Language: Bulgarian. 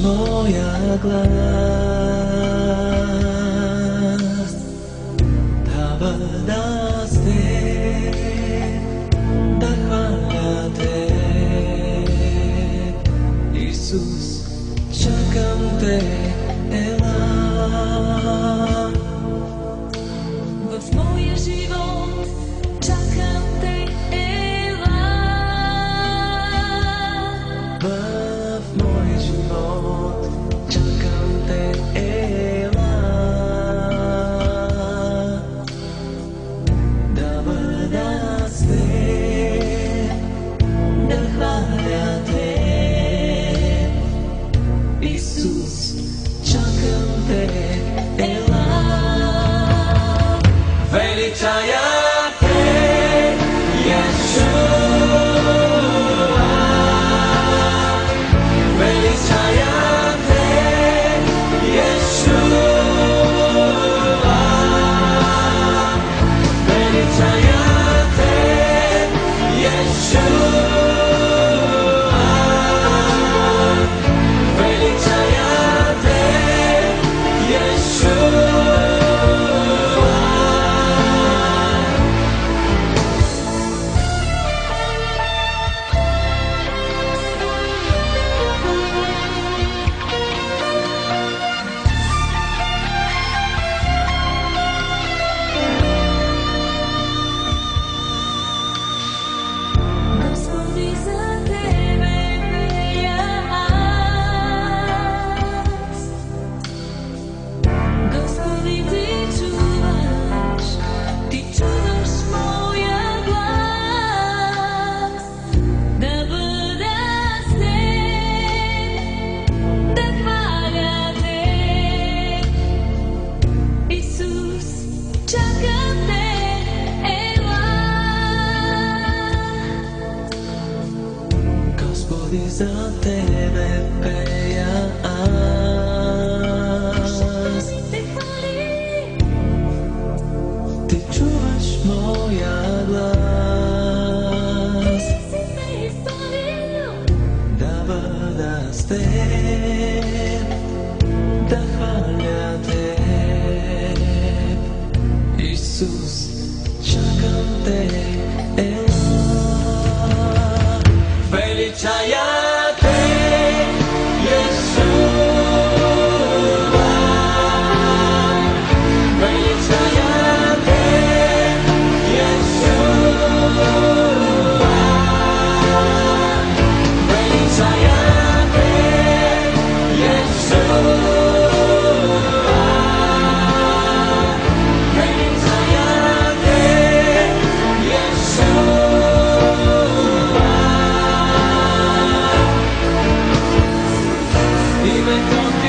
Moja glas Tabadas te Da hvala te Isus čakam te Ela В моя живот чакам те Ела В моя живот чакам те Ела Да бъдас те Да хваля те Исус чакам те Ела Величая те Yeshua Величая те Yeshua Величая те Yeshua Величая те Yeshua Господи, за Тебе пея аз. Господи, Ти чуваш моя глас. Да бъда с Теб, да хваля Те. Исус, чакам Те, ела. Господи, за Тебе пея аз. Те хвали. Ти чуваш моя глас. Си ме избавил. Да бъда с Теб, да хваля Теб. Исус, чакам Те, ела. Величая Те, Yeshua. Величая Те, Yeshua. Величая Те, Yeshua. Величая Те, Yeshua. Името Ти